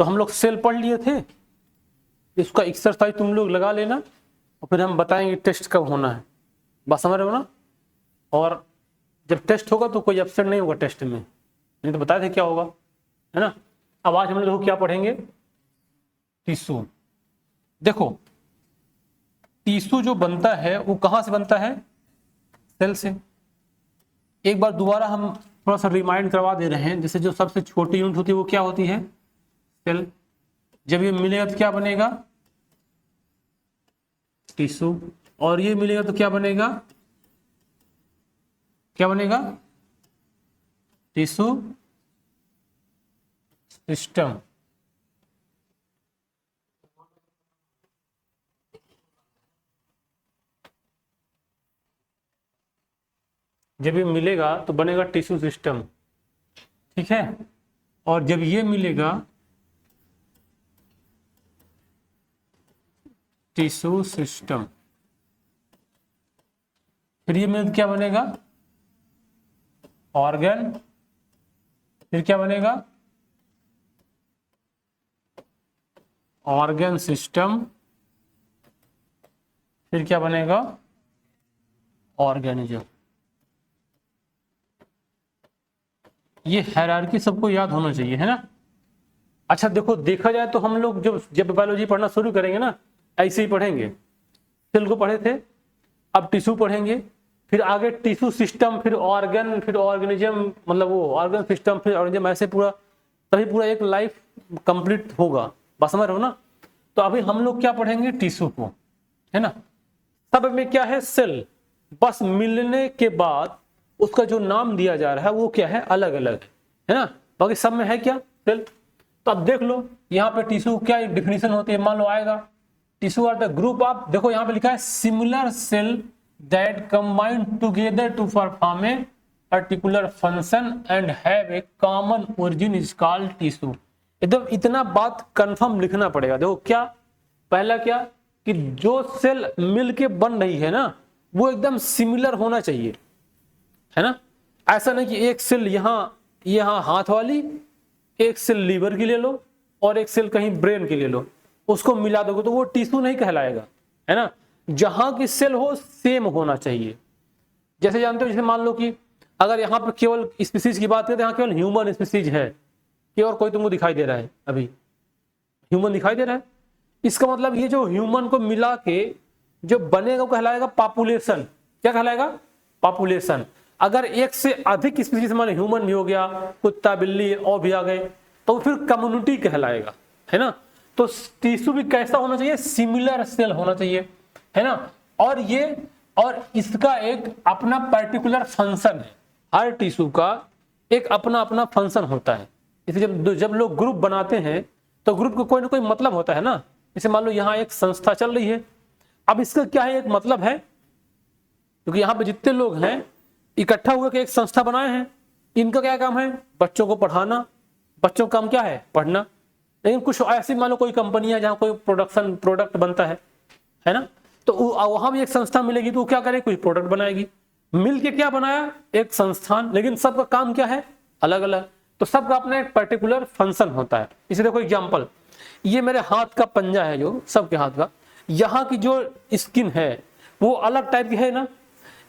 तो हम लोग सेल पढ़ लिए थे, इसका एक्सरसाइज तुम लोग लगा लेना और फिर हम बताएंगे टेस्ट कब होना है, बस समझ रहे हो ना। और जब टेस्ट होगा तो कोई एब्सेंट नहीं होगा टेस्ट में, नहीं तो बताए थे क्या होगा, है ना। अब आज हम लोग क्या पढ़ेंगे, टिश्यू। देखो टिश्यू जो बनता है वो कहां से बनता है, सेल से। एक बार दोबारा हम थोड़ा सा रिमाइंड करवा दे रहे हैं, जैसे जो सबसे छोटी यूनिट होती है वो क्या होती है, सेल। जब ये मिलेगा तो क्या बनेगा, टिश्यू। और ये मिलेगा तो क्या बनेगा, क्या बनेगा, टिश्यू सिस्टम। जब ये मिलेगा तो बनेगा टिश्यू सिस्टम, ठीक है। और जब ये मिलेगा टिश्यू सिस्टम, फिर ये मिल क्या बनेगा, ऑर्गन, फिर क्या बनेगा, ऑर्गन सिस्टम, फिर क्या बनेगा, ऑर्गेनिज्म। ये हायरार्की सबको याद होना चाहिए, है ना। अच्छा देखो, देखा जाए तो हम लोग जब बायोलॉजी पढ़ना शुरू करेंगे ना, ऐसे ही पढ़ेंगे। सेल को पढ़े थे, अब टिश्यू पढ़ेंगे, फिर आगे टिश्यू सिस्टम, फिर ऑर्गन, फिर ऑर्गेनिज्म, मतलब वो ऑर्गन सिस्टम, फिर ऑर्गेनिज्म, ऐसे पूरा, तभी पूरा एक लाइफ कंप्लीट होगा, बस समझ रहे हो ना। तो अभी हम लोग क्या पढ़ेंगे, टिश्यू को, है ना। सब में क्या है, सेल, बस मिलने के बाद उसका जो नाम दिया जा रहा है वो क्या है, अलग अलग है ना। बाकी सब में है क्या, सेल। तो अब देख लो यहाँ पे टिश्यू क्या डिफिनीशन होती है, मान लो आएगा, tissue are the group of, देखो यहाँ पे लिखा है similar cell that combine together to perform a particular function and have a common origin is called tissue. एकदम इतना बात कंफर्म लिखना पड़ेगा। देखो क्या, पहला क्या कि जो सेल मिलके बन रही है ना वो एकदम सिमिलर होना चाहिए, है ना। ऐसा नहीं कि एक सेल यहाँ हाथ वाली, एक सेल लीवर की ले लो और एक सेल कहीं ब्रेन की ले लो, उसको मिला दोगे तो वो टिश्यू नहीं कहलाएगा, है ना। जहां की सेल हो सेम होना चाहिए। जैसे जानते हो, जैसे मान लो कि अगर यहाँ पे केवल स्पीसीज की बात करें तो यहाँ केवल ह्यूमन स्पीसीज है, कि और कोई तुमको दिखाई दे रहा है, अभी ह्यूमन दिखाई दे रहा है, इसका मतलब ये जो ह्यूमन को मिला के जो बनेगा वो कहलाएगा पॉपुलेशन। क्या कहलाएगा, पॉपुलेशन। अगर एक से अधिक स्पीसीज मान ह्यूमन भी हो गया, कुत्ता बिल्ली और भी आ गए, तो फिर कम्युनिटी कहलाएगा, है ना। तो टिश्यू भी कैसा होना चाहिए, सिमिलर सेल होना चाहिए, है ना। और इसका एक अपना पर्टिकुलर फंक्शन है, हर टिश्यू का एक अपना अपना फंक्शन होता है। इसलिए जब लोग ग्रुप बनाते हैं तो ग्रुप को कोई ना कोई मतलब होता है ना। जैसे मान लो यहाँ एक संस्था चल रही है, अब इसका क्या है, एक मतलब है, क्योंकि यहाँ पे जितने लोग हैं इकट्ठा हुए के एक संस्था बनाए हैं, इनका क्या काम है, बच्चों को पढ़ाना। बच्चों का काम क्या है, पढ़ना। लेकिन कुछ ऐसी मान लो कोई कंपनी है जहाँ कोई प्रोडक्ट बनता है ना, तो वहां भी एक संस्था मिलेगी तो वो क्या करे, कोई प्रोडक्ट बनाएगी। मिलके क्या बनाया, एक संस्थान, लेकिन सबका काम क्या है, अलग अलग। तो सबका अपना एक पर्टिकुलर फंक्शन होता है। इसे देखो एग्जांपल, ये मेरे हाथ का पंजा है, जो सबके हाथ का, यहाँ की जो स्किन है वो अलग टाइप की है ना,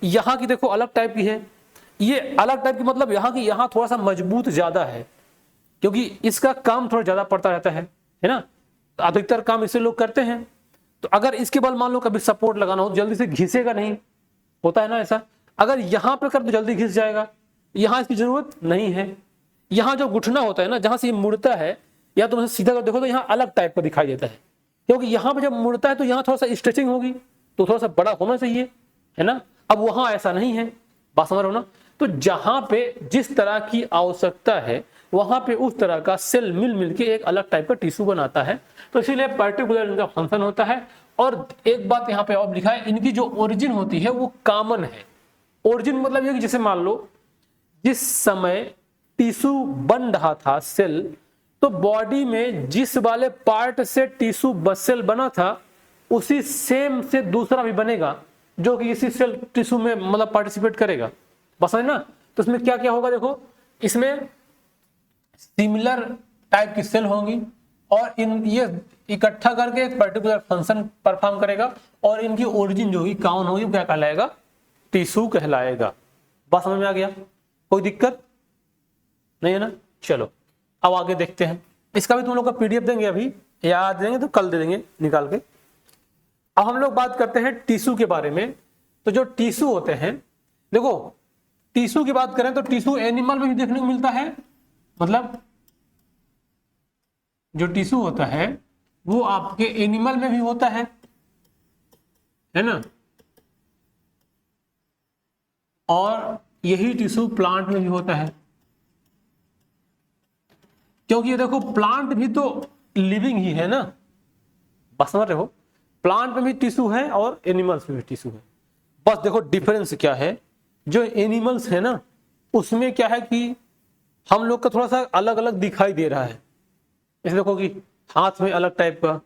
यहाँ की देखो अलग टाइप की है, ये अलग टाइप की, मतलब यहाँ की यहाँ थोड़ा सा मजबूत ज्यादा है, क्योंकि इसका काम थोड़ा ज्यादा पड़ता रहता है ना। अधिकतर काम इससे लोग करते हैं। तो अगर इसके बल मान लो कभी सपोर्ट लगाना हो तो जल्दी से घिसेगा नहीं, होता है ना ऐसा। अगर यहाँ पे कर तो जल्दी घिस जाएगा, यहाँ इसकी जरूरत नहीं है। यहाँ जो घुटना होता है ना, जहां से ये मुड़ता है, या तुम सीधा कर देखो तो यहाँ अलग टाइप का दिखाई देता है, क्योंकि यहाँ पे जब मुड़ता है तो यहाँ थोड़ा सा स्ट्रेचिंग होगी, तो थोड़ा सा बड़ा होना चाहिए, है ना। अब वहां ऐसा नहीं है, बात समझ रहे हो ना। तो जहां पे जिस तरह की आवश्यकता है वहां पे उस तरह का सेल मिल के एक अलग टाइप का टिश्यू बनाता है। तो इसीलिए पर्टिकुलर इनका फंक्शन होता है। और एक बात यहाँ पे और लिखा है, इनकी जो ओरिजिन होती है वो कॉमन है। ओरिजिन मतलब ये कि जैसे मान लो जिस समय टिश्यू बन रहा था सेल, तो बॉडी में जिस वाले पार्ट से टिश्यू सेल बना था उसी सेम से दूसरा भी बनेगा जो कि इसी सेल टिश्यू में मतलब पार्टिसिपेट करेगा, बस है ना। तो इसमें क्या क्या होगा, देखो इसमें सिमिलर टाइप की सेल होंगी और इन ये इकट्ठा करके एक पर्टिकुलर फंक्शन परफॉर्म करेगा और इनकी ओरिजिन जो होगी कौन होगी क्या कहलाएगा, टिश्यू कहलाएगा। बात समझ में आ गया, कोई दिक्कत नहीं है ना। चलो अब आगे देखते हैं, इसका भी तुम लोग का पीडीएफ देंगे, अभी याद देंगे तो कल दे देंगे निकाल के। अब हम लोग बात करते हैं टिश्यू के बारे में। तो जो टिश्यू होते हैं, देखो टिश्यू की बात करें तो टिश्यू एनिमल में भी देखने को मिलता है, मतलब जो टिश्यू होता है वो आपके एनिमल में भी होता है ना, और यही टिश्यू प्लांट में भी होता है, क्योंकि ये देखो प्लांट भी तो लिविंग ही है ना, बस समझ रहे हो, प्लांट में भी टिश्यू है और एनिमल्स में भी टिश्यू है। बस देखो डिफरेंस क्या है, जो एनिमल्स है ना उसमें क्या है कि हम लोग का थोड़ा सा अलग अलग दिखाई दे रहा है। इसे देखो कि हाथ में अलग टाइप का,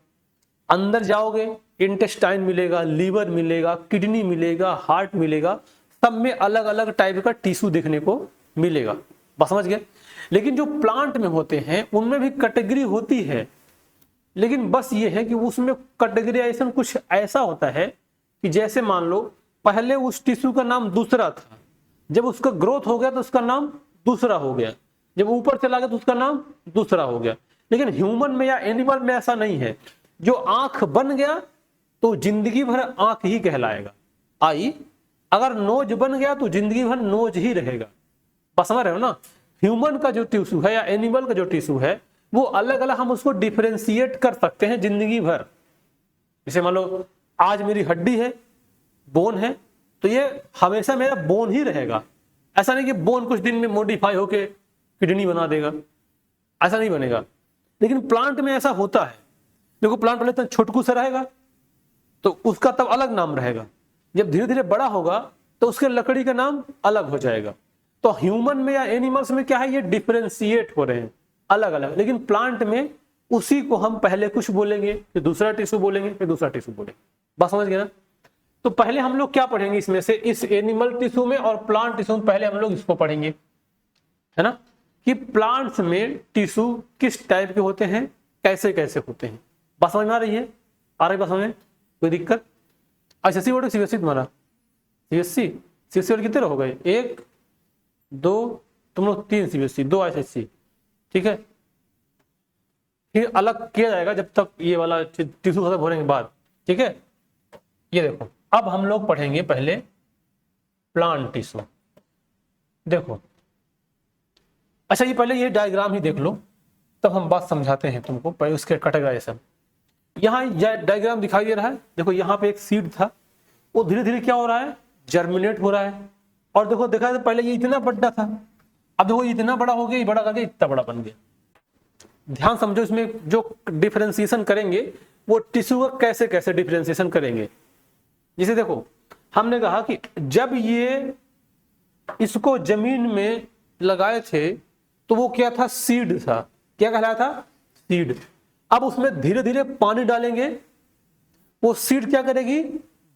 अंदर जाओगे इंटेस्टाइन मिलेगा, लीवर मिलेगा, किडनी मिलेगा, हार्ट मिलेगा, सब में अलग अलग टाइप का टिश्यू देखने को मिलेगा। बस समझ गए। लेकिन जो प्लांट में होते हैं उनमें भी कैटेगरी होती है, लेकिन बस ये है कि उसमें कैटेगराइजेशन कुछ ऐसा होता है कि जैसे मान लो पहले उस टिश्यू का नाम दूसरा था, जब उसका ग्रोथ हो गया तो उसका नाम दूसरा हो गया, जब ऊपर चला गया तो उसका नाम दूसरा हो गया। लेकिन ह्यूमन में या एनिमल में ऐसा नहीं है, जो आंख बन गया तो जिंदगी भर आंख ही कहलाएगा, आई अगर नोज बन गया तो जिंदगी भर नोज ही रहेगा। बस समझ रहे हो ना। ह्यूमन का जो टिश्यू है या एनिमल का जो टिश्यू है वो अलग अलग हम उसको डिफरेंशिएट कर सकते हैं जिंदगी भर। जैसे मान लो आज मेरी हड्डी है, बोन है, तो ये हमेशा मेरा बोन ही रहेगा। ऐसा नहीं कि बोन कुछ दिन में मॉडिफाई होके किडनी बना देगा, ऐसा नहीं बनेगा। लेकिन प्लांट में ऐसा होता है, देखो प्लांट पहले तो छोटकू सा रहेगा तो उसका तब अलग नाम रहेगा, जब धीरे धीरे बड़ा होगा तो उसके लकड़ी का नाम अलग हो जाएगा। तो ह्यूमन में या एनिमल्स में क्या है, ये डिफरेंशिएट हो रहे हैं अलग अलग। लेकिन प्लांट में उसी को हम पहले कुछ बोलेंगे, फिर दूसरा टिश्यू बोलेंगे, फिर दूसरा टिश्यू बोलेंगे। बस समझ गए ना। तो पहले हम लोग क्या पढ़ेंगे इसमें से, इस एनिमल टिश्यू में और प्लांट टिश्यू में पहले हम लोग इसको पढ़ेंगे, है ना, कि प्लांट्स में टिश्यू किस टाइप के होते हैं, कैसे कैसे होते हैं। बस समझ में आ रही है, आ रही बस समझ में, कोई दिक्कत। अच्छा सी बोर्ड सीबीएसई तुम्हारा, सीबीएसई और कितने हो गए, 1 2 तुम लोग 3 सीबीएसई 2 आईसीएसई, ठीक है। फिर अलग किया जाएगा जब तक ये वाला टिश्यू खत्म होने के बाद, ठीक है। ये देखो अब हम लोग पढ़ेंगे पहले प्लांट टिश्यू। देखो अच्छा ये पहले ये डायग्राम ही देख लो तब हम बात समझाते हैं तुमको, पहले उसके कैटेगराइजेशन। यहाँ डायग्राम दिखाई दे रहा है, देखो यहाँ पे एक सीड था, वो धीरे धीरे क्या हो रहा है, जर्मिनेट हो रहा है। और देखो देखा तो पहले ये इतना बड़ा था, अब देखो इतना बड़ा हो गया, ये बड़ा करके इतना बड़ा बन गया। ध्यान समझो, इसमें जो डिफरेंशिएशन करेंगे वो टिश्यू का कैसे कैसे डिफरेंशिएशन करेंगे। जैसे देखो हमने कहा कि जब ये इसको जमीन में लगाए थे तो वो क्या था, सीड था। क्या कहलाया था, सीड। अब उसमें धीरे धीरे पानी डालेंगे, वो सीड क्या करेगी,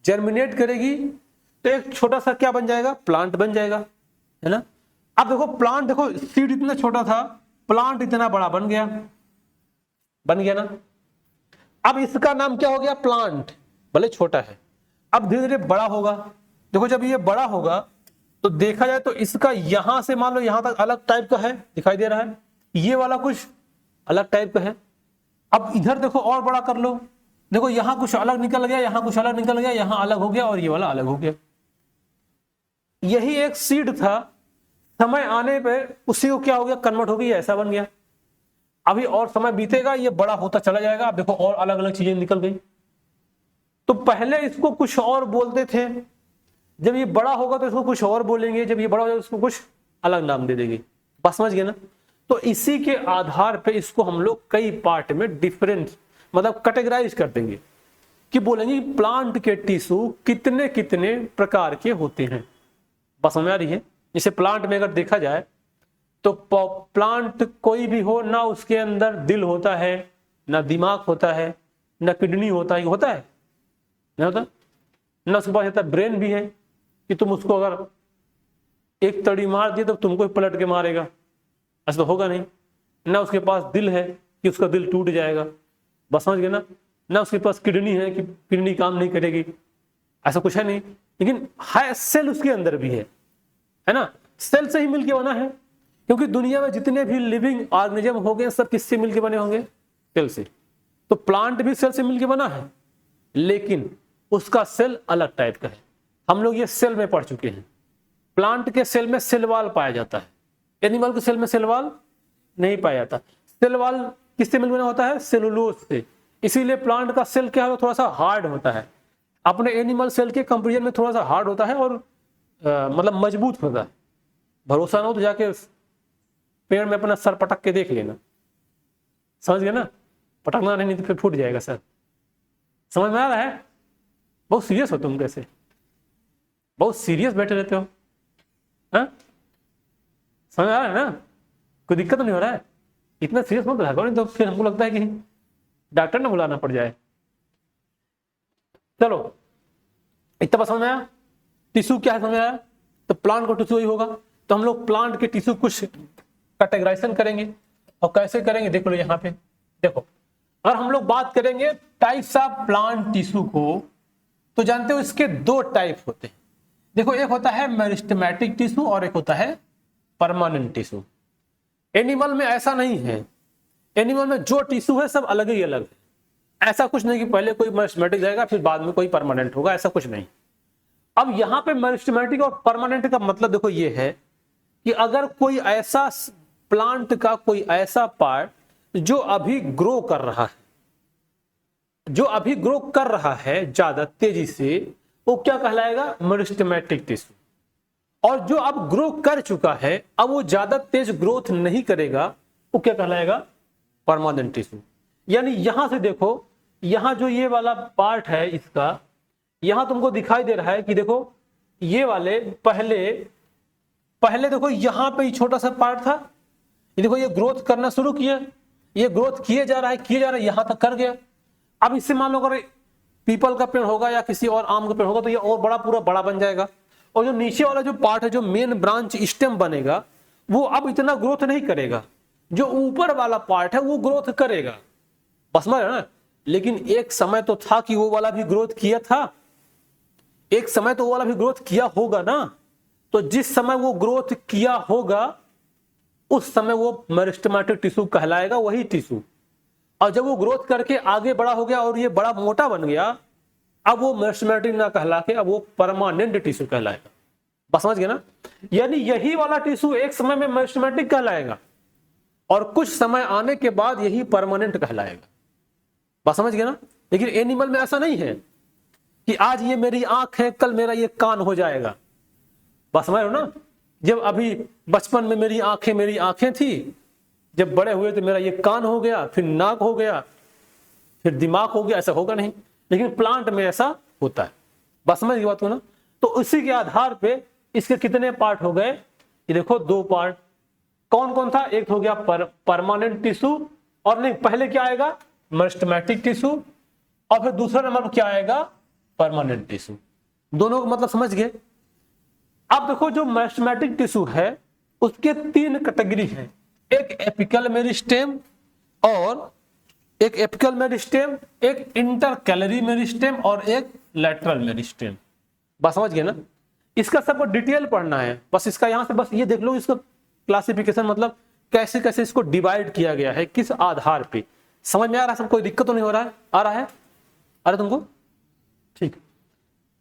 जर्मिनेट करेगी, तो एक छोटा सा क्या बन जाएगा, प्लांट बन जाएगा, है ना। अब देखो प्लांट, देखो सीड इतना छोटा था, प्लांट इतना बड़ा बन गया, बन गया ना। अब इसका नाम क्या हो गया, प्लांट, भले छोटा है, अब धीरे धीरे बड़ा होगा। देखो जब ये बड़ा होगा तो देखा जाए तो इसका यहां से मान लो यहां तक अलग टाइप का है, दिखाई दे रहा है, ये वाला कुछ अलग टाइप का है। अब इधर देखो और बड़ा कर लो, देखो यहां कुछ अलग निकल गया, यहां कुछ अलग निकल गया, यहां अलग हो गया और ये वाला अलग हो गया। यही एक सीड था, समय आने पे उसी को क्या हो गया, कन्वर्ट हो गई, ऐसा बन गया। अभी और समय बीतेगा, ये बड़ा होता चला जाएगा। अब देखो और अलग अलग चीजें निकल गई। तो पहले इसको कुछ और बोलते थे, जब ये बड़ा होगा तो इसको कुछ और बोलेंगे, जब ये बड़ा हो जाएगा इसको कुछ अलग नाम दे देंगे। बस समझ गए ना। तो इसी के आधार पे इसको हम लोग कई पार्ट में डिफरेंट मतलब कैटेगराइज कर देंगे, कि बोलेंगे प्लांट के टिश्यू कितने कितने प्रकार के होते हैं। बस समझ आ रही है। जैसे प्लांट में अगर देखा जाए तो प्लांट कोई भी हो ना, उसके अंदर दिल होता है, ना दिमाग होता है, ना किडनी होता है, होता है नहीं होता, ना उसके पास होता ब्रेन भी है कि तुम उसको अगर एक तड़ी मार दिए तो तुमको पलट के मारेगा, ऐसा तो होगा नहीं। ना उसके पास दिल है कि उसका दिल टूट जाएगा, बस समझ गए ना। ना उसके पास किडनी है कि किडनी काम नहीं करेगी, ऐसा कुछ है नहीं। लेकिन है सेल उसके अंदर भी है ना, सेल से ही मिलके बना है, क्योंकि दुनिया में जितने भी लिविंग ऑर्गेनिज्म हो गए सब किससे मिलके बने होंगे? सेल से। तो प्लांट भी सेल से मिलके बना है, लेकिन उसका सेल अलग टाइप का है। हम लोग ये सेल में पढ़ चुके हैं। प्लांट के सेल में सेल वॉल पाया जाता है, एनिमल के सेल में सेल वॉल नहीं पाया जाता। सेल वॉल किससे मिलकर बना होता है? सेलुलोज से। इसीलिए प्लांट का सेल क्या है, थोड़ा सा हार्ड होता है, अपने एनिमल सेल के कंपेरिजन में थोड़ा सा हार्ड होता है और मतलब मजबूत होता है। भरोसा ना हो तो जाके पेड़ में अपना सर पटक के देख लेना, समझ गए ना। पटकना नहीं तो फिर फूट जाएगा सर। समझ में आ रहा है? बहुत सीरियस हो तुम, कैसे बहुत सीरियस बैठे रहते हो, हाँ? समझ में आ रहा है ना? कोई दिक्कत तो नहीं हो रहा है? इतना सीरियस मत रहा करो, नहीं तो फिर हमको लगता है कि डॉक्टर ना बुलाना पड़ जाए। चलो इतना बात समझ में आया? टिश्यू क्या है समझ में आया? तो प्लांट का टिश्यू ही होगा। तो हम लोग प्लांट के टिश्यू कुछ कैटेगराइजेशन करेंगे, और कैसे करेंगे देख लो यहाँ पे। देखो, अगर हम लोग बात करेंगे टाइप्स ऑफ प्लांट टिश्यू को, तो जानते हो इसके दो टाइप होते हैं। देखो, एक होता है मेरिस्टेमेटिक टिश्यू और एक होता है परमानेंट टिश्यू। एनिमल में ऐसा नहीं है, एनिमल में जो टिश्यू है सब अलग ही अलग है। ऐसा कुछ नहीं कि पहले कोई मेरिस्टेमेटिक जाएगा फिर बाद में कोई परमानेंट होगा, ऐसा कुछ नहीं। अब यहाँ पे मेरिस्टेमेटिक और परमानेंट का मतलब देखो ये है कि अगर कोई ऐसा प्लांट का कोई ऐसा पार्ट जो अभी ग्रो कर रहा है, जो अभी ग्रो कर रहा है ज्यादा तेजी से, वो क्या कहलाएगा? Meristematic tissue. और जो अब ग्रो कर चुका है, अब वो ज्यादा तेज ग्रोथ नहीं करेगा, वो क्या कहलाएगा? Permanent tissue. यानी यहां से देखो, यहां जो ये वाला पार्ट है इसका, यहां तुमको दिखाई दे रहा है कि देखो ये वाले पहले देखो यहां पे छोटा सा पार्ट था, ये देखो ये ग्रोथ करना शुरू किया, ये ग्रोथ किए जा रहा है यहां तक कर गया। अब इससे मान लो अगर पीपल का पेड़ होगा या किसी और आम का पेड़ होगा तो ये और बड़ा, पूरा बड़ा बन जाएगा। और जो नीचे वाला जो पार्ट है, जो मेन ब्रांच स्टेम बनेगा, वो अब इतना ग्रोथ नहीं करेगा। जो ऊपर वाला पार्ट है वो ग्रोथ करेगा, बस समझ रहे ना। लेकिन एक समय तो था कि वो वाला भी ग्रोथ किया था, एक समय तो वो वाला भी ग्रोथ किया होगा ना। तो जिस समय वो ग्रोथ किया होगा उस समय वो मेरिस्टेमेटिक टिश्यू कहलाएगा, वही टिश्यू। और जब वो ग्रोथ करके आगे बड़ा हो गया और ये बड़ा मोटा बन गया, अब वो मेरिस्टेमेटिक ना कहला के अब वो परमानेंट टिश्यू कहलाएगा, बस समझ गए ना। यानी यही वाला टिश्यू एक समय में मेरिस्टेमेटिक कहलाएगा और कुछ समय आने के बाद यही परमानेंट कहलाएगा, बस समझ गए ना। लेकिन एनिमल में ऐसा नहीं है कि आज ये मेरी आंख है कल मेरा ये कान हो जाएगा, बस समझ रहे हो ना। जब अभी बचपन में मेरी आंखें थी, जब बड़े हुए तो मेरा ये कान हो गया, फिर नाक हो गया, फिर दिमाग हो गया, ऐसा होगा नहीं। लेकिन प्लांट में ऐसा होता है, बस समझ गई बात को ना। तो उसी के आधार पे इसके कितने पार्ट हो गए? ये देखो दो पार्ट। कौन कौन था? एक हो गया परमानेंट टिश्यू, और नहीं पहले क्या आएगा? मेरिस्टेमेटिक टिश्यू, और फिर दूसरा नंबर क्या आएगा? Permanent tissue. दोनों का मतलब समझ गए। अब देखो जो मेरिस्टेमेटिक टिश्यू है उसके तीन कैटेगरी हैं, एक एपिकल मेरिस्टेम और एक एपिकल मेरिस्टेम, एक इंटरकैलरी मेरिस्टेम और एक लैटरल मेरिस्टेम, बस समझ गए ना। इसका सबको डिटेल पढ़ना है, बस इसका यहां से बस ये देख लो इसका क्लासिफिकेशन, मतलब कैसे कैसे इसको डिवाइड किया गया है, किस आधार पे। समझ में आ रहा है? सब कोई दिक्कत तो नहीं हो रहा है? आ रहा है? अरे तुमको ठीक।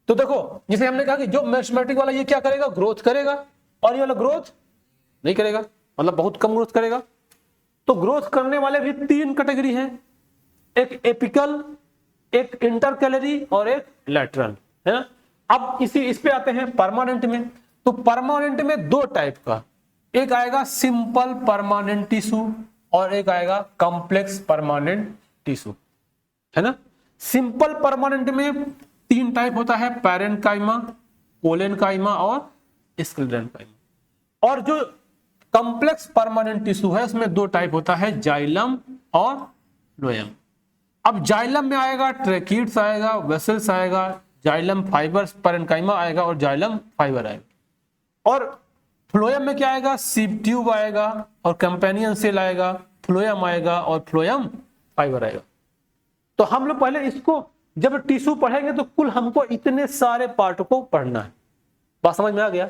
तो देखो जिसे हमने कहा कि जो मेरिस्टेमेटिक वाला ये क्या करेगा? ग्रोथ करेगा, और ये वाला ग्रोथ नहीं करेगा, मतलब बहुत कम ग्रोथ करेगा। तो ग्रोथ करने वाले भी तीन कैटेगरी हैं, एक एपिकल, एक इंटरकैलरी और एक लैटरल, है ना। अब इस पे आते हैं परमानेंट में। तो परमानेंट में दो टाइप का, एक आएगा सिंपल परमानेंट टिश्यू और एक आएगा कॉम्प्लेक्स परमानेंट टिश्यू, है ना। सिंपल परमानेंट में तीन टाइप होता है, पैरेन्काइमा, कोलेनकाइमा और स्क्लेरेन्काइमा। और जो कॉम्प्लेक्स परमानेंट टिश्यू है उसमें दो टाइप होता है, जाइलम और फ्लोएम। अब जाइलम में आएगा ट्रैकिड्स आएगा, वेसल्स आएगा, जाइलम फाइबर्स, पैरेन्काइमा आएगा और जाइलम फाइबर आएगा। और फ्लोएम में क्या आएगा? सीप ट्यूब आएगा और कंपेनियन सेल आएगा, फ्लोएम आएगा और फ्लोएम फाइबर आएगा। तो हम लोग पहले इसको जब टिश्यू पढ़ेंगे तो कुल हमको इतने सारे पार्ट को पढ़ना है। बात समझ में आ गया?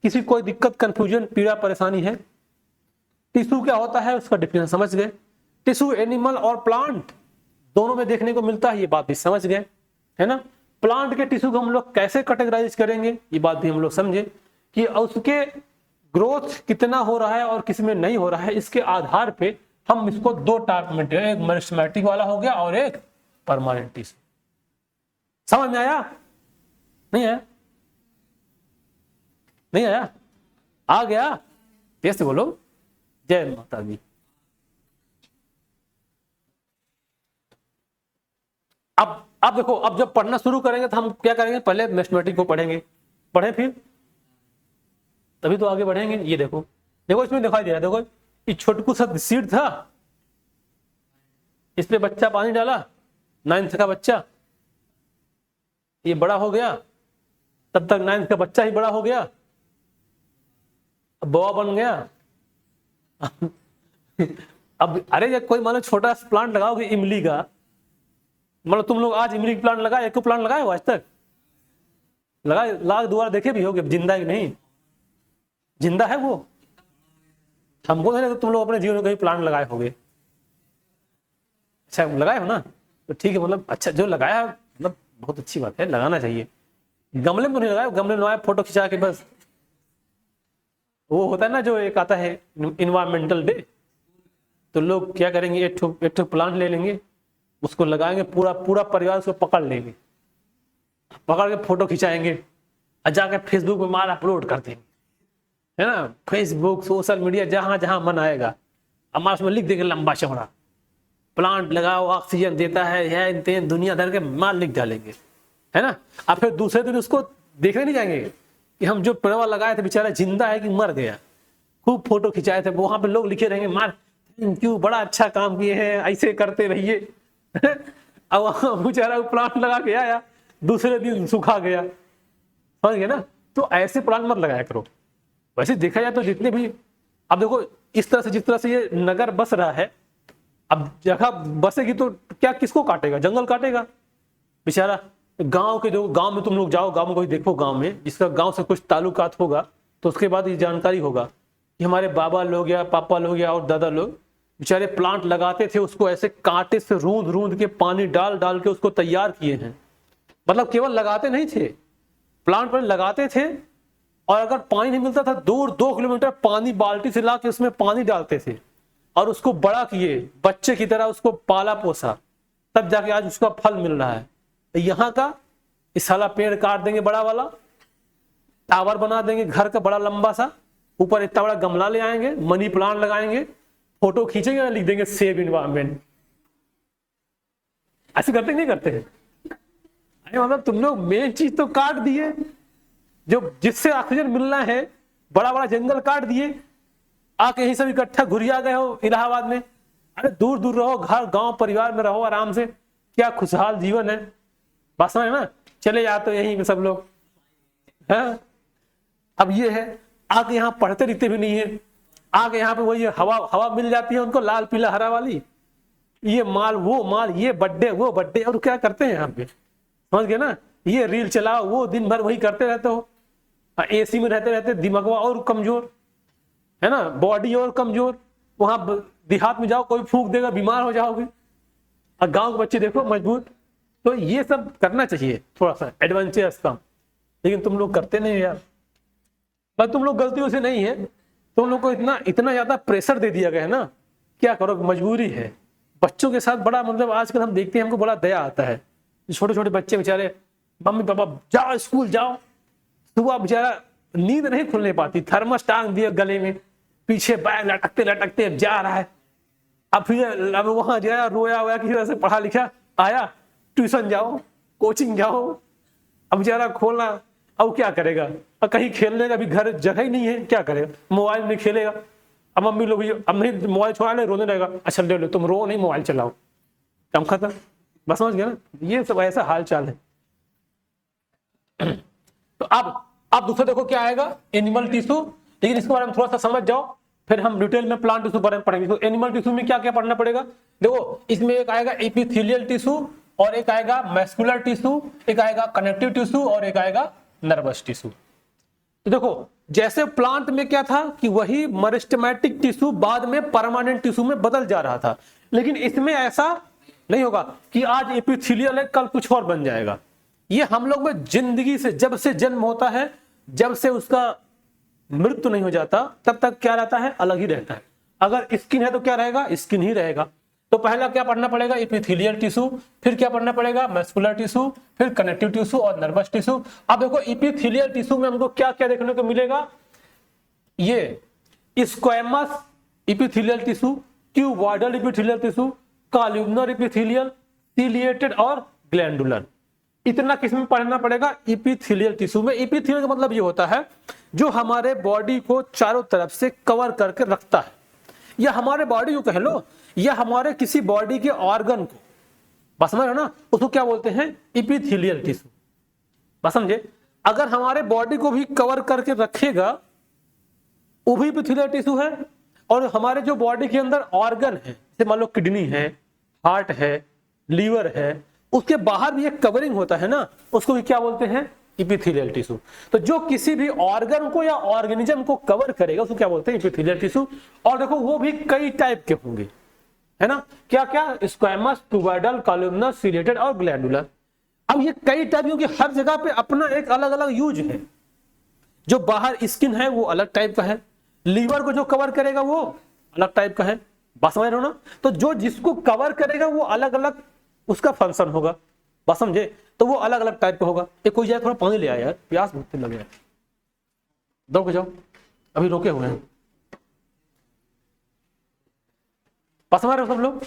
किसी कोई दिक्कत, कंफ्यूजन, पीड़ा, परेशानी है? टिश्यू क्या होता है उसका डिफिनेशन समझ गए। टिश्यू एनिमल और प्लांट दोनों में देखने को मिलता है, ये बात भी समझ गए, है ना। प्लांट के टिश्यू को हम लोग कैसे कैटेगराइज करेंगे ये बात भी हम लोग समझे कि उसके ग्रोथ कितना हो रहा है और किसमें नहीं हो रहा है, इसके आधार पे हम इसको दो टाइप में, एक मेरिस्टेमेटिक वाला हो गया और एक परमानेंट टिश्यू। समझ में आया? नहीं आया? नहीं आया? आ गया? तेज से बोलो, जय माता दी। अब देखो, अब जब पढ़ना शुरू करेंगे तो हम क्या करेंगे, पहले मैथमेटिक्स को पढ़ेंगे, पढ़े फिर तभी तो आगे बढ़ेंगे। ये देखो, देखो इसमें दिखाई दे रहा है, देखो ये छोटकू सा सीड था, इस पे बच्चा पानी डाला, 9th का बच्चा, ये बड़ा हो गया, तब तक 9th का बच्चा ही बड़ा हो गया, अब बवा बन गया। अब अरे जब कोई मानो छोटा प्लांट लगाओगे इमली का, मतलब तुम लोग आज इमली प्लांट लगाए, एक प्लांट लगाए हो आज तक? लगाए, लाख दोबारा देखे भी होगे जिंदा है कि नहीं? जिंदा है वो? हमको नहीं लगता तुम लोग अपने जीवन में कहीं प्लांट लगाए होगे। अच्छा लगाए हो ना, तो ठीक है, मतलब अच्छा जो लगाया मतलब बहुत अच्छी बात है, लगाना चाहिए। गमले में तो नहीं लगाया, गमले में लगाया फोटो खिंचा के बस। वो होता है ना जो एक आता है इन्वायरमेंटल डे, तो लोग क्या करेंगे, एक ठो प्लांट ले लेंगे, उसको लगाएंगे, पूरा पूरा परिवार उसको पकड़ लेंगे, पकड़ के फोटो खिंचाएंगे और जाके फेसबुक में मार अपलोड कर देंगे, है ना। फेसबुक, सोशल मीडिया, जहां जहां मन आएगा हमारा उसमें लिख देंगे लंबा चौड़ा, प्लांट लगाओ ऑक्सीजन देता है, दुनिया भर के माल लिख डालेंगे, है ना। अब फिर दूसरे दिन उसको देखने नहीं जाएंगे कि हम जो पेड़वा लगाए थे बेचारा जिंदा है कि मर गया, खूब फोटो खिंचाए थे, वहां पे लोग लिखे रहेंगे मार थैंक यू, बड़ा अच्छा काम किए हैं, ऐसे करते रहिए। अब बेचारा प्लांट लगा के आया, दूसरे दिन सूखा गया, समझ गए ना। तो ऐसे प्लांट मत लगाया करो। वैसे देखा जाए तो जितने भी, अब देखो इस तरह से, जिस तरह से ये नगर बस रहा है, अब जगह बसेगी तो क्या किसको काटेगा? जंगल काटेगा बेचारा। गांव के जो, गांव में तुम लोग जाओ, गांव में कोई देखो, गांव में जिसका गांव से कुछ ताल्लुकात होगा तो उसके बाद ये जानकारी होगा कि हमारे बाबा लोग या पापा लोग या और दादा लोग बेचारे प्लांट लगाते थे, उसको ऐसे कांटे से रूंद रूंद के पानी डाल डाल के उसको तैयार किए हैं। मतलब केवल लगाते नहीं थे, प्लांट पर लगाते थे, और अगर पानी नहीं मिलता था दूर 2 किलोमीटर पानी बाल्टी से ला के उसमें पानी डालते थे और उसको बड़ा किए, बच्चे की तरह उसको पाला पोसा, तब जाके आज उसका फल मिल रहा है। यहाँ का इस साला पेड़ काट देंगे बड़ा वाला, टावर बना देंगे घर का बड़ा लंबा सा, ऊपर इतना बड़ा गमला ले आएंगे, मनी प्लांट लगाएंगे, फोटो खींचेंगे, लिख देंगे सेव इन्वायरमेंट। ऐसे करते नहीं करते हैं? अरे मतलब तुम लोग मेन चीज तो काट दिए, जो जिससे ऑक्सीजन मिलना है, बड़ा बड़ा जंगल काट दिए, आके यही सब इकट्ठा घुरिया गए हो इलाहाबाद में। अरे दूर दूर रहो, घर गांव परिवार में रहो आराम से, क्या खुशहाल जीवन है। बात समझ ना, चले जाते तो यहीं पे सब लोग है। अब ये है, आके यहाँ पढ़ते लिखते भी नहीं है, आके यहाँ पे वही हवा हवा मिल जाती है उनको, लाल पीला हरा वाली, ये माल वो माल, ये बर्थडे वो बर्थडे, और क्या करते हैं यहाँ पे, समझ गए ना। ये रील चलाओ, वो दिन भर वही करते रहते हो, एसी में रहते रहते दिमागवा और कमजोर, है ना, बॉडी और कमजोर। वहां देहात में जाओ, कोई फूंक देगा, बीमार हो जाओगे। और गांव के बच्चे देखो मजबूत। तो ये सब करना चाहिए, थोड़ा सा एडवेंचरस काम, लेकिन तुम लोग करते नहीं यार। पर तुम लोग गलतियों से नहीं है, तुम लोग को इतना ज्यादा प्रेशर दे दिया गया है ना, क्या करो, मजबूरी है। बच्चों के साथ बड़ा, मतलब आजकल हम देखते हैं, हमको बड़ा दया आता है। छोटे छोटे बच्चे बेचारे, मम्मी पापा जाओ स्कूल जाओ, सुबह बेचारा नींद नहीं खुलने पाती, थर्मस टांग दिया गले में, पीछे बैग लटकते लटकते जा रहा है। अब फिर अब वहां जाया, रोया वोया, किसी तरह से पढ़ा लिखा, आया, ट्यूशन जाओ, कोचिंग जाओ, अब बेचारा खोलना, अब क्या करेगा। अब कहीं खेलने का भी घर जगह ही नहीं है, क्या करेगा, मोबाइल में खेलेगा। अब मम्मी लोग भी अब नहीं मोबाइल छोड़ा ले, रोने लगेगा, अच्छा ले लो, तुम रो नहीं, मोबाइल चलाओ, कम खत्म। बस समझ गया ना, ये सब ऐसा हाल चाल है। तो अब दूसरा देखो क्या आएगा, एनिमल टिश्यू। लेकिन इसके बारे में थोड़ा सा समझ जाओ, फिर हम डिटेल में प्लांट टिश्यू बारे में पढ़ेंगे। तो एनिमल टिश्यू में क्या क्या पढ़ना पड़ेगा, देखो इसमें एक आएगा एपिथेलियल टिश्यू और एक आएगा मैस्कुलर टिश्यू, एक आएगा कनेक्टिव टिश्यू और एक आएगा नर्वस टिश्यू। तो देखो जैसे प्लांट में क्या था कि वही मेरिस्टेमेटिक टिश्यू बाद में परमानेंट टिश्यू में बदल जा रहा था, लेकिन इसमें ऐसा नहीं होगा कि आज एपिथेलियल है कल कुछ और बन जाएगा। ये हम लोग में जिंदगी से जब से जन्म होता है, जब से उसका मृत्यु नहीं हो जाता, तब तक क्या रहता है, अलग ही रहता है। अगर स्किन है तो क्या रहेगा, स्किन ही रहेगा। तो पहला क्या पढ़ना पड़ेगा, एपिथेलियल टिश्यू, फिर क्या पढ़ना पड़ेगा, मस्कुलर टिश्यू, फिर कनेक्टिव टिश्यू और नर्वस टिश्यू। अब देखो एपिथेलियल टिश्यू में हमको क्या क्या देखने को मिलेगा, ये squamous epithelial tissue, cuboidal epithelial tissue, columnar epithelial, ciliated और ग्लैंडुलर। इतना किसमें पढ़ना पड़ेगा, एपिथेलियल टिश्यू में। एपिथेलियल का मतलब ये होता है जो हमारे बॉडी को चारों तरफ से कवर करके रखता है, या हमारे बॉडी को कह लो, या हमारे किसी बॉडी के ऑर्गन को, बस समझ रहे हो ना, उसको क्या बोलते हैं, एपिथेलियल टिश्यू। बस समझे, अगर हमारे बॉडी को भी कवर करके रखेगा वो भी एपिथेलियल टिश्यू है। और हमारे जो बॉडी के अंदर ऑर्गन है, जैसे मान लो किडनी है, हार्ट है, लीवर है, उसके बाहर भी एक कवरिंग होता है ना, उसको भी क्या बोलते हैं, एपिथेलियल टिश्यू। तो जो किसी भी ऑर्गन को या ऑर्गेनिज्म को कवर करेगा उसको क्या बोलते हैं, एपिथेलियल टिश्यू। और देखो वो भी कई टाइप के होंगे, है ना, क्या क्या, स्क्वैमस, क्यूबॉइडल, कॉलम्नर, सिलिएटेड और ग्लैंडुलर। अब ये कई टाइप, क्योंकि हर जगह पे अपना एक अलग अलग यूज है। जो बाहर स्किन है वो अलग टाइप का है, लीवर को जो कवर करेगा वो अलग टाइप का है, बस समझ रहे हो ना। तो जो जिसको कवर करेगा वो अलग अलग उसका फंक्शन होगा, बस समझे, तो वो अलग अलग टाइप का होगा। एक कोई जाए थोड़ा पानी ले आया यार, प्यास बहुत लगे, दौड़ के जाओ, अभी रोके हुए हैं, बस समझ रहे हो सब लोग,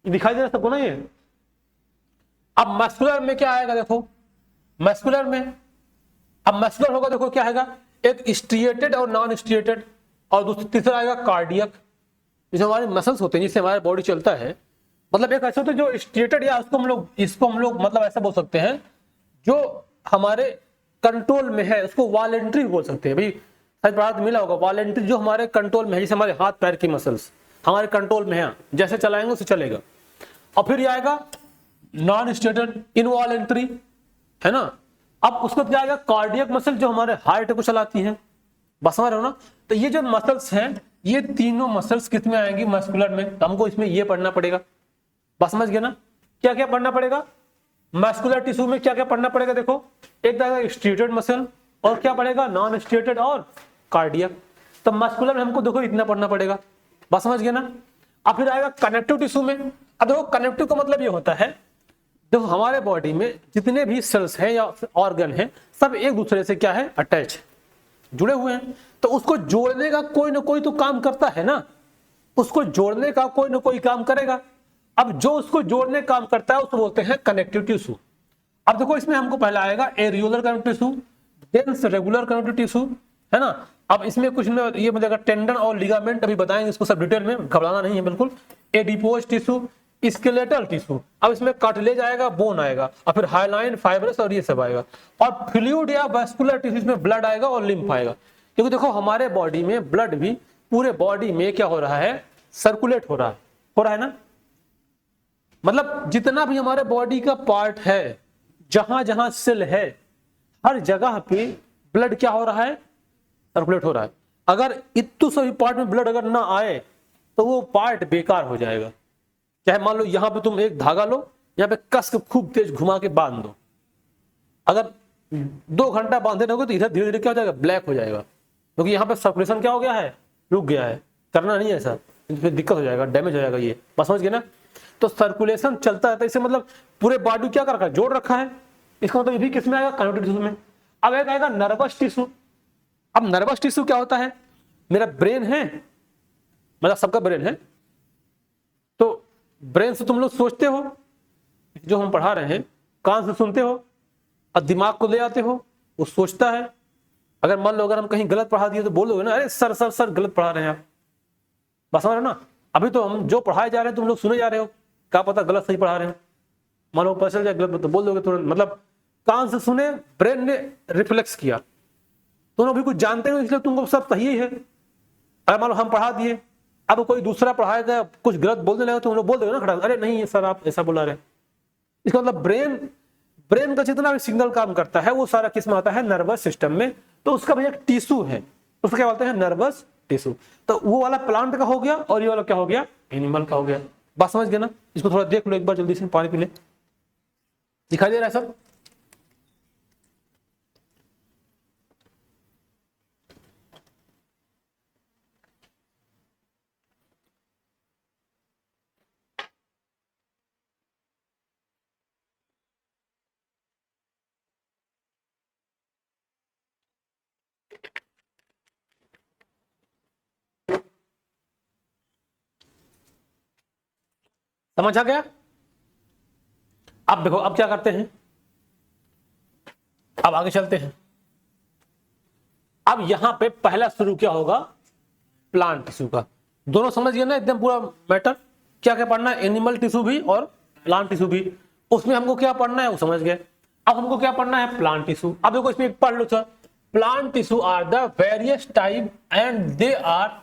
दिखाई दे रहा सबको ना ये। अब मस्कुलर में क्या आएगा, देखो मस्कुलर में, अब मस्कुलर होगा, देखो क्या आएगा, एक स्ट्रिएटेड और नॉन स्ट्रिएटेड, और दूसरा तीसरा आएगा कार्डियक। जैसे हमारे मसल्स होते हैं जिससे हमारा बॉडी चलता है, मतलब एक ऐसा होता है जो स्ट्रिएटेड, या इसको हम लोग मतलब ऐसा बोल सकते हैं जो हमारे कंट्रोल में है, उसको वॉलेंट्री बोल सकते हैं। भाई शायद पढ़ा मिला होगा, वॉलेंट्री जो हमारे कंट्रोल में है, जैसे हमारे हाथ पैर की मसल्स हमारे कंट्रोल में है, जैसे चलाएंगे उसे चलेगा। और फिर ये आएगा नॉन स्ट्रिएटेड, इनवॉलेंट्री, है ना। अब उसको क्या आएगा, कार्डियक मसल, जो हमारे हार्ट को चलाती है, बस समझ रहे हो ना। तो ये जो मसल्स हैं, ये तीनों मसल्स किसमें आएंगी, मस्कुलर में। तो हमको इसमें ये पढ़ना पड़ेगा, बस समझ गए ना, क्या क्या पढ़ना पड़ेगा, मस्कुलर टिश्यू में क्या क्या पढ़ना पड़ेगा। देखो एक आएगा स्ट्रिएटेड मसल, और क्या पड़ेगा, नॉन स्ट्रिएटेड और कार्डियक। तो मस्कुलर में हमको देखो इतना पढ़ना पड़ेगा, बस समझ गए ना। अब फिर आएगा कनेक्टिव टिश्यू में। अब देखो कनेक्टिव का मतलब ये होता है, देखो हमारे बॉडी में जितने भी सेल्स हैं या ऑर्गन हैं, सब एक दूसरे से क्या है, अटैच, जुड़े हुए हैं। तो उसको जोड़ने का कोई ना कोई तो काम करता है ना, उसको जोड़ने का कोई ना कोई काम करेगा। अब जो उसको जोड़ने का काम करता है उसको बोलते हैं कनेक्टिव टिश्यू। अब देखो इसमें हमको पहला आएगा areolar connective tissue, then regular connective tissue, है ना। अब इसमें कुछ में ये मतलब टेंडन और लिगामेंट अभी बताएंगे, इसको सब डिटेल में, घबराना नहीं है बिल्कुल। एडिपोज टिश्यू, स्केलेटल टिश्यू, अब इसमें कार्टिलेज आएगा, बोन आएगा, और फिर हाइलाइन, फाइब्रस और ये सब आएगा। और फ्लूइड या वैस्कुलर टिश्यू, इसमें ब्लड आएगा और लिम्फ आएगा। क्योंकि देखो हमारे बॉडी में ब्लड भी पूरे बॉडी में क्या हो रहा है, सर्कुलेट हो रहा है ना। मतलब जितना भी हमारे बॉडी का पार्ट है, जहां जहां सेल है, हर जगह पे ब्लड क्या हो रहा है, सर्कुलेट हो रहा है। अगर इतने सभी पार्ट में ब्लड अगर ना आए तो वो पार्ट बेकार हो जाएगा। चाहे मान लो यहाँ पे तुम एक धागा लो, यहाँ पे कस के खूब तेज घुमा के बांध दो, अगर 2 घंटा बांधे रहोगे तो इधर धीरे धीरे क्या हो जाएगा, ब्लैक हो जाएगा, क्योंकि यहाँ पे सर्कुलेशन क्या हो गया है, रुक गया है। करना नहीं है ऐसा, फिर दिक्कत हो जाएगा, डैमेज हो जाएगा ये, बस समझ गए ना। तो सर्कुलेशन चलता है, तो इससे मतलब पूरे बॉडी क्या कर रखा है, जोड़ रखा है। इसका मतलब ये भी किसमें आएगा, कनेक्टिव टिश्यू में। अब एक आएगा नर्वस टिश्यू। अब नर्वस टिश्यू क्या होता है, मेरा ब्रेन है, मतलब सबका ब्रेन है, तो ब्रेन से तुम लोग सोचते हो, जो हम पढ़ा रहे हैं कान से सुनते हो और दिमाग को ले आते हो, वो सोचता है। अगर मान लो अगर हम कहीं गलत पढ़ा दिए तो बोलोगे ना, अरे सर सर सर गलत पढ़ा रहे हैं आप, बस समझ रहे हो ना। अभी तो हम जो पढ़ाए जा रहे हैं तुम लोग सुने जा रहे हो, क्या पता गलत सही पढ़ा रहे हैं, मान लो पता चल जाए गलत तो बोल दोगे तुरंत। मतलब कान से सुने, ब्रेन ने रिफ्लेक्स किया, तुम अभी कुछ जानते हो इसलिए तुमको सब सही ही है। अगर मान लो हम पढ़ा दिए, अब कोई दूसरा पढ़ाएगा कुछ गलत बोलने लगे तो तुम लोग बोल दोगे ना खड़ा, अरे नहीं सर आप ऐसा बोला रहे। इसका मतलब ब्रेन का जितना भी सिग्नल काम करता है वो सारा किस में आता है, नर्वस सिस्टम में। तो उसका भैया टिश्यू है, उसको क्या बोलते हैं, नर्वस टिश्यू। तो वो वाला प्लांट का हो गया और ये वाला क्या हो गया, एनिमल का हो गया। बात समझ गए ना? इसको थोड़ा देख लो एक बार, जल्दी से पानी पी ले। दिखाई दे रहा है सब? समझ आ गया? अब देखो अब क्या करते हैं, अब आगे चलते हैं। अब यहां पे पहला शुरू क्या होगा, प्लांट टिश्यू का। दोनों समझ गए ना एकदम पूरा मैटर? क्या क्या पढ़ना है, एनिमल टिश्यू भी और प्लांट टिश्यू भी। उसमें हमको क्या पढ़ना है वो समझ गए। अब हमको क्या पढ़ना है, प्लांट टिश्यू। अब देखो इसमें पढ़ लो sir, plant tissue are the various type and they are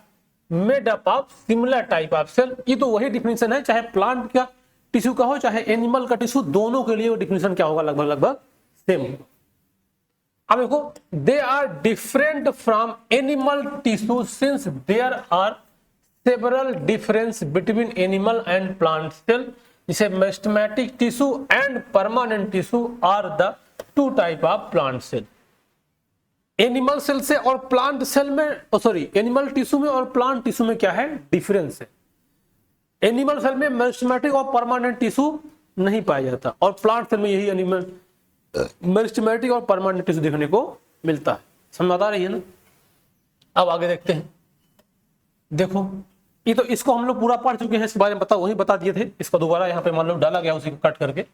made up of similar type of cell. ये तो वही डिफिनेशन है, चाहे प्लांट का टिश्यू का हो चाहे एनिमल का टिश्यू, दोनों के लिए वो डिफिनेशन क्या होगा, लगभग लगभग सेम। अब देखो, they are different from animal tissue since there are several difference between animal and plant cell, जिसे meristematic tissue and permanent tissue are the two type of plant cell. Animal cell से और plant cell में, sorry animal tissue में और plant tissue में क्या है, difference है। एनिमल सेल में मेरिस्टेमेटिक और परमानेंट टिश्यू नहीं पाया जाता, और प्लांट सेल में यही एनिमल मेरिस्टेमेटिक और परमानेंट टिश्यू देखने को मिलता है। समझ आ रही है ना? अब आगे देखते हैं। देखो ये तो इसको हम लोग पूरा पढ़ चुके हैं, इसके बारे में वही बता दिए थे, इसको दोबारा यहाँ पे मान लो डाला गया उसी को कट करके।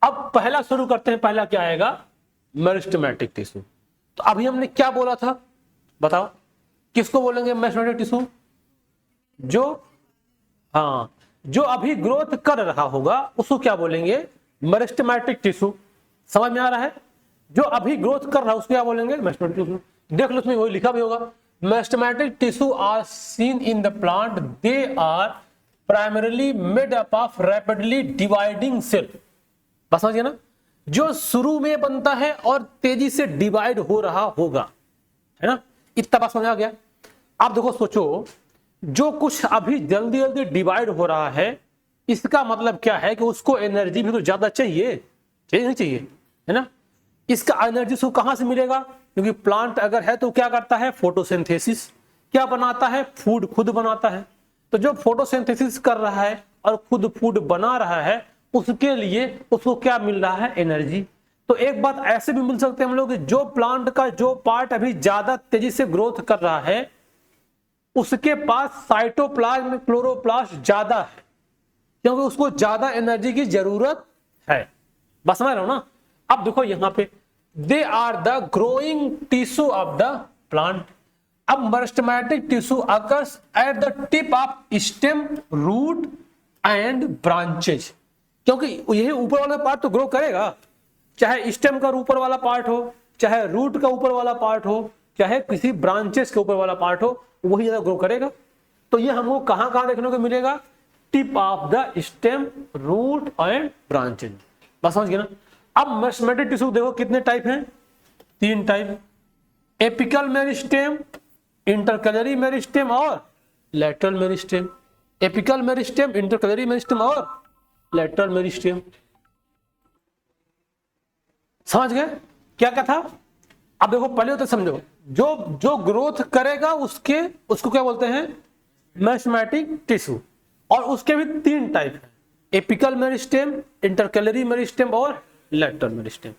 अब पहला शुरू करते हैं, पहला क्या आएगा, मेरिस्टेमेटिक टिश्यू। तो अभी हमने क्या बोला था बताओ, किसको बोलेंगे मेरिस्टेमेटिक टिश्यू, जो अभी ग्रोथ कर रहा होगा उसको क्या बोलेंगे, मेरिस्टेमेटिक टिश्यू। समझ में आ रहा है? जो अभी ग्रोथ कर रहा है उसको क्या बोलेंगे, मेरिस्टेमेटिक टिश्यू। देख लो उसमें वही लिखा भी होगा, meristematic tissue are seen in the plant, they are primarily made up of rapidly dividing cell. बस समझिए ना, जो शुरू में बनता है और तेजी से डिवाइड हो रहा होगा, है ना? इतना बात समझ आ गया? आप देखो सोचो, जो कुछ अभी जल्दी जल्दी डिवाइड हो रहा है, इसका मतलब क्या है कि उसको एनर्जी भी तो ज्यादा चाहिए, चाहिए नहीं चाहिए, है ना? इसका एनर्जी उसको कहां से मिलेगा, क्योंकि प्लांट अगर है तो क्या करता है, फोटोसिंथेसिस। क्या बनाता है, फूड खुद बनाता है। तो जो फोटोसिंथेसिस कर रहा है और खुद फूड बना रहा है, उसके लिए उसको क्या मिल रहा है, एनर्जी। तो एक बात ऐसे भी मिल सकते हैं हम लोग, जो प्लांट का जो पार्ट अभी ज्यादा तेजी से ग्रोथ कर रहा है उसके पास साइटोप्लाज्म क्लोरोप्लास्ट ज्यादा है, क्योंकि उसको ज्यादा एनर्जी की जरूरत है। बस समझ रहे हो ना? अब देखो यहां पे, they are the growing tissue of the plant. अब meristematic tissue occurs at the tip of stem, root and branches. क्योंकि यही ऊपर वाला पार्ट तो ग्रो करेगा, चाहे स्टेम का ऊपर वाला पार्ट हो, चाहे रूट का ऊपर वाला पार्ट हो, चाहे किसी ब्रांचेस के ऊपर वाला पार्ट हो, वही ज्यादा ग्रो करेगा। तो ये हमको कहां कहां देखने को मिलेगा, tip of the stem, root and branches. बस समझ गए ना? अब मेरिस्टेमेटिक टिश्यू देखो कितने टाइप हैं, 3 type, apical meristem, intercalary meristem और lateral meristem. Apical meristem, intercalary meristem और लैटरल मेरिस्टेम। समझ गए क्या क्या था? अब देखो पहले तो समझो, जो ग्रोथ करेगा उसको क्या बोलते हैं, मेरिस्टेमेटिक टिश्यू। और उसके भी 3 टाइप है, एपिकल मेरिस्टेम, इंटरकलरी मेरिस्टेम और लैटरल मेरिस्टेम।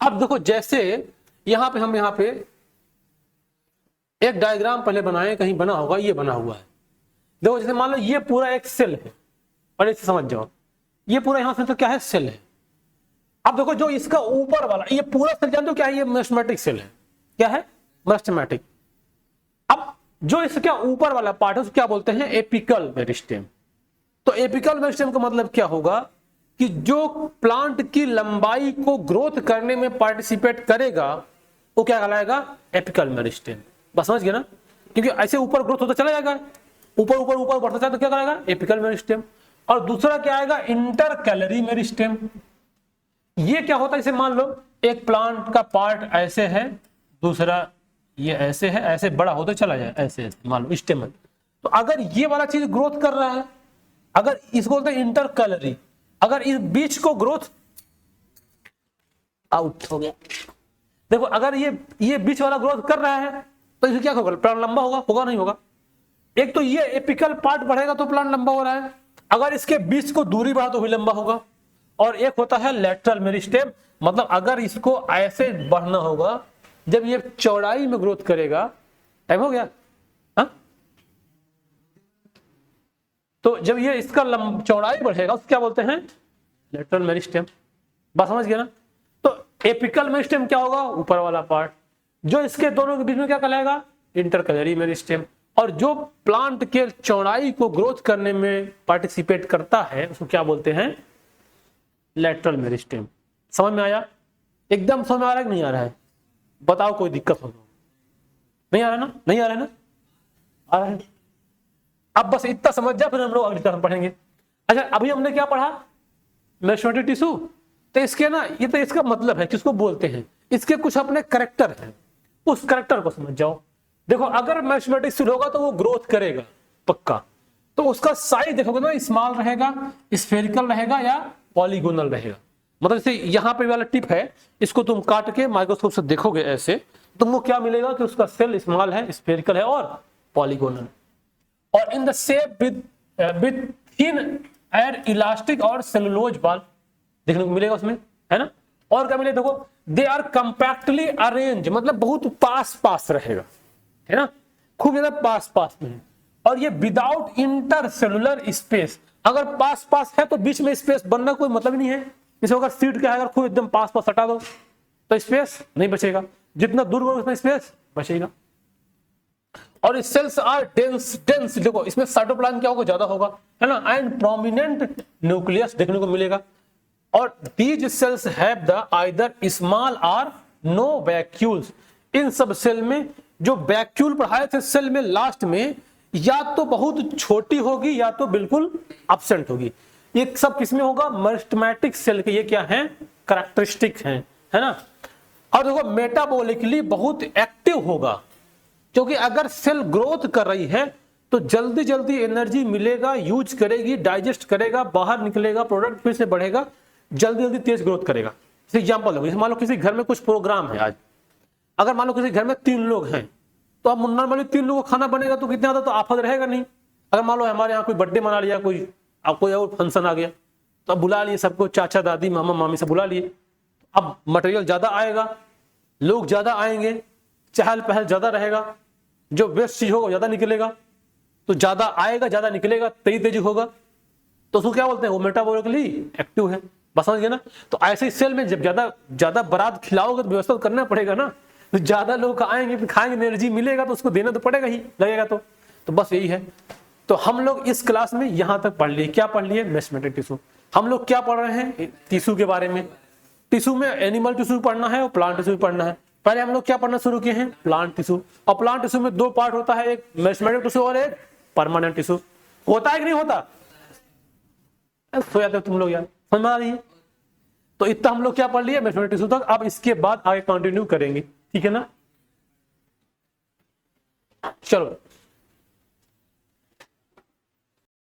अब देखो जैसे यहां पे एक डायग्राम पहले बनाए, कहीं बना होगा, ये बना हुआ है। देखो जैसे मान लो ये पूरा एक सेल है, पहले से समझ जाओ, ये पूरा यहां से तो क्या है, सेल है। अब देखो जो इसका ऊपर वाला ये पूरा सेल जानते हो क्या है, ये मेरिस्टेमेटिक सेल है। क्या है, मेरिस्टेमेटिक। अब जो इसका ऊपर वाला पार्ट है उसको क्या बोलते हैं, एपिकल मेरिस्टेम। तो एपिकल मेरिस्टेम का मतलब क्या होगा कि जो प्लांट की लंबाई को ग्रोथ करने में पार्टिसिपेट करेगा वो क्या कहलाएगा, एपिकल मेरिस्टेम। बस समझ गए ना, क्योंकि ऐसे ऊपर ग्रोथ होता चला जाएगा, ऊपर ऊपर ऊपर बढ़ता जाए तो क्या कहलाएगा, एपिकल मेरिस्टेम। और दूसरा क्या आएगा, इंटरकैलरी मेरिस्टेम। ये क्या होता है, इसे मान लो एक प्लांट का पार्ट ऐसे है, दूसरा ये ऐसे है, ऐसे बड़ा होता चला जाए, ऐसे ऐसे मान लो स्टेमन। तो अगर ये वाला चीज ग्रोथ कर रहा है, अगर इसको बोलते हैं इंटरकैलरी, अगर इस बीच को ग्रोथ आउट हो गया, देखो अगर ये बीच वाला ग्रोथ कर रहा है तो इसे क्या होगा, प्लांट लंबा होगा, होगा नहीं होगा। एक तो ये एपिकल पार्ट बढ़ेगा तो प्लांट लंबा हो रहा है, अगर इसके बीच को दूरी बढ़ा तो भी लंबा होगा। और एक होता है लैटरल मेरिस्टेम, मतलब अगर इसको ऐसे बढ़ना होगा, जब ये चौड़ाई में ग्रोथ करेगा, टाइम हो गया, हा? तो जब ये इसका चौड़ाई बढ़ेगा उसको क्या बोलते हैं, लैटरल मेरिस्टेम। बात समझ गया ना। तो एपिकल मेरिस्टेम क्या होगा, ऊपर वाला पार्ट, जो इसके दोनों के बीच में क्या कहलाएगा, इंटरकैलरी मेरिस्टेम। और जो प्लांट के चौड़ाई को ग्रोथ करने में पार्टिसिपेट करता है उसको क्या बोलते हैं, लैटरल मेरिस्टेम। समझ में आया, एकदम समझ में आ रहा है कि नहीं आ रहा है, बताओ कोई दिक्कत हो, नहीं आ रहा ना, नहीं आ रहा है ना, आ रहा है। अब बस इतना समझ जा, फिर हम लोग अगली तरफ पढ़ेंगे। अच्छा अभी हमने क्या पढ़ा, मेरिस्टेमेटिक टिश्यू। तो इसके ना, ये तो इसका मतलब है, किसको बोलते हैं, इसके कुछ अपने करेक्टर हैं, उस करेक्टर को समझ जाओ। देखो अगर मेरिस्टेमेटिक टिश्यू होगा तो वो ग्रोथ करेगा पक्का, तो उसका साइज देखोगे ना, स्मॉल रहेगा, स्फेरिकल रहेगा या पॉलीगोनल रहेगा। मतलब जैसे यहाँ पे वाला टिप है, इसको तुम काट के माइक्रोस्कोप से देखोगे ऐसे, तुमको क्या मिलेगा कि उसका सेल स्मॉल है, स्फेरिकल है और पॉलीगोनल। और in the shape with thin and elastic और सेलुलोज बाल देखने को मिलेगा उसमें, है ना। और क्या मिलेगा, देखो दे आर कंपैक्टली अरेंज, मतलब बहुत पास पास रहेगा, है ना, खूब ज्यादा पास पास में है। और ये विदाउट इंटरसेलुलर स्पेस, अगर पास पास है तो बीच में स्पेस बनना कोई मतलब नहीं है। जैसे अगर सीट क्या है, अगर खूब एकदम पास पास हटा दो तो स्पेस नहीं बचेगा, जितना दूर हो उतना स्पेस बचेगा। और सेल्स आर डेंस डेंस, देखो इसमें साइटोप्लाज्म क्या होगा, ज्यादा होगा, है ना, एंड प्रोमिनेंट न्यूक्लियस देखने को मिलेगा। और these cells have the either small और नो वैक्यूल्स, इन सब सेल में जो वैक्यूल पढ़ाए थे सेल में लास्ट में, या तो बहुत छोटी होगी या तो बिल्कुल एब्सेंट होगी। ये सब किसमें होगा, मेरिस्टेमेटिक सेल के ये क्या है, कैरेक्टरिस्टिक हैं, है ना। और देखो मेटाबॉलिकली बहुत एक्टिव होगा, क्योंकि अगर सेल ग्रोथ कर रही है तो जल्दी जल्दी एनर्जी मिलेगा, यूज करेगी, डाइजेस्ट करेगा, बाहर निकलेगा, प्रोडक्ट फिर से बढ़ेगा, जल्दी जल्दी तेज ग्रोथ करेगा। जैसे एग्जाम्पल हो, मान लो किसी घर में कुछ प्रोग्राम है आज, अगर मान लो किसी घर में 3 लोग हैं, तो अब नॉर्मली 3 लोगों को खाना बनेगा तो कितना, तो आफत रहेगा नहीं। अगर मान लो हमारे यहाँ कोई बर्थडे मना लिया, कोई और फंक्शन आ गया, तो अब बुला लिए सबको, चाचा दादी मामा मामी से बुला लिए, अब मटेरियल ज्यादा आएगा, लोग ज्यादा आएंगे, चहल पहल ज्यादा रहेगा, जो वेस्ट चीज होगा ज्यादा निकलेगा, तो ज्यादा आएगा ज्यादा निकलेगा, तेजी तेजी होगा, तो उसको क्या बोलते हैं, वो मेटाबॉलिकली एक्टिव है। बस समझ गए ना। तो ऐसे सेल में जब ज्यादा बारात खिलाओगे तो व्यवस्था तो करना पड़ेगा ना, तो ज्यादा लोग आएंगे फिर खाएंगे, एनर्जी मिलेगा तो उसको देना तो पड़ेगा ही, लगेगा तो बस यही है। तो हम लोग इस क्लास में यहां तक पढ़ लिए, क्या पढ़ लिए, मेरिस्टेमेटिक टिश्यू। हम लोग क्या पढ़ रहे हैं, टिश्यू के बारे में। टिश्यू में एनिमल टिश्यू पढ़ना है और प्लांट टिश्यू पढ़ना है। पहले हम लोग क्या पढ़ना शुरू किए हैं, प्लांट टिश्यू। और प्लांट टिश्यू में 2 पार्ट होता है, एक मेरिस्टेमेटिक टिश्यू और एक परमानेंट टिश्यू। होता है कि नहीं होता, सो जाते हो तुम लोग यार, समझ में आ रही है। तो इतना हम लोग क्या पढ़ लिए, मेरिस्टेमेटिक टिश्यू तक। अब इसके बाद आगे कंटिन्यू करेंगे, ठीक है ना। चलो